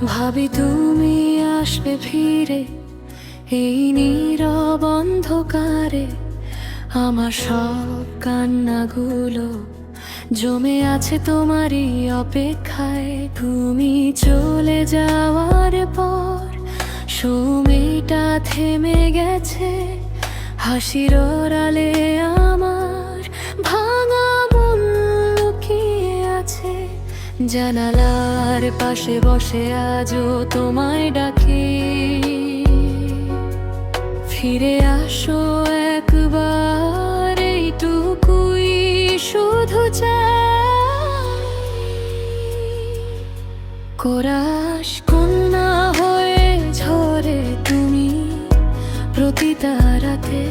ভাবি তুমি আসবে ফিরে এই নীরব অন্ধকারে। আমার সব কান্নাগুলো জমে আছে তোমারই অপেক্ষায়। তুমি চলে যাওয়ার পর সময়টা থেমে গেছে, হাসির আড়ালে আমার ভাঙা মন লুকিয়ে আছে। জানালার পাশে বসে আজও তোমায় ডাকি, ফিরে আসো একবার, এইটুকুই শুধু চাই। কোরাস কন্যা হয়ে ঝরে তুমি প্রতিটা রাতে,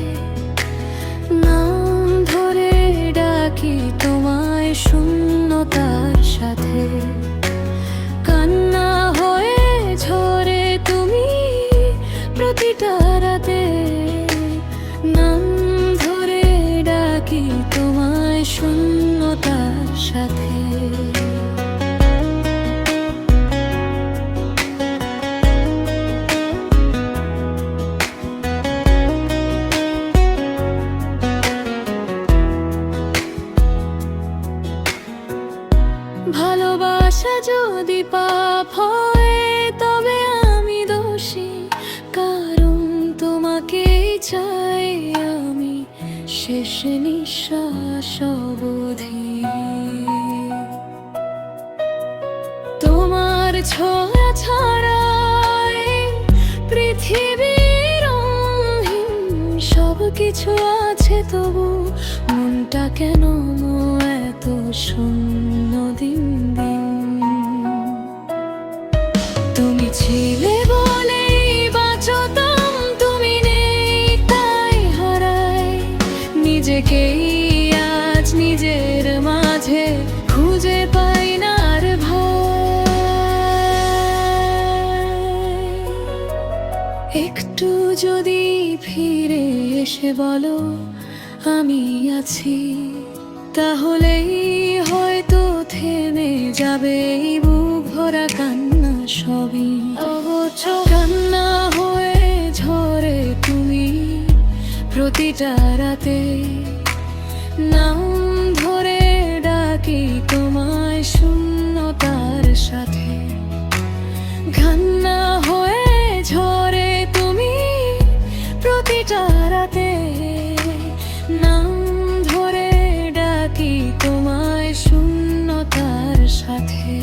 নাম ধরে ডাকি তোমায় শূন্যতার সাথে। কান্না হয়ে ঝরে তুমি প্রতিটা রাতে, নাম ধরে ডাকি তোমায় শূন্যতার সাথে। ভালোবাসা যদি পাপ হয় তবে আমি দোষী, কারণ তোমাকেই চাই আমি শেষ নিঃশ্বাস অবধি। তোমার ছোঁয়া ছাড়া এই পৃথিবীর রঙহীন সব কিছু আছে, তবু মনটা কেন এত শূন্য দিন দিন। তুমি ছিলে বলেই বাঁচতাম, তুমি নেই তাই হারাই নিজেকেই। আজ নিজের মাঝে খুঁজে পাই না আর ভয়। একটু যদি ফিরে এসে বলো আমি আছি, তাহলেই হয়তো থেমে যাবে এই বুক ভরা কান্না সবই। অবশ্য কান্না হয়ে ঝরে তুমি প্রতিটা রাতে, নাম ধরে ডাকি তোমায় শূন্যতার সাথে। কান্না হয়ে ঝরে তুমি প্রতিটা রাতে, নাম ধরে ডাকি তোমায় শূন্যতার সাথে।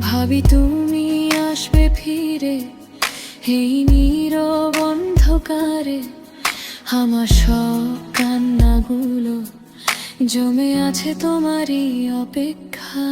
ভাবি তুমি আসবে ফিরে এই নীরব অন্ধকারে। আমার সব কান্নাগুলো জমে আছে তোমারই অপেক্ষা।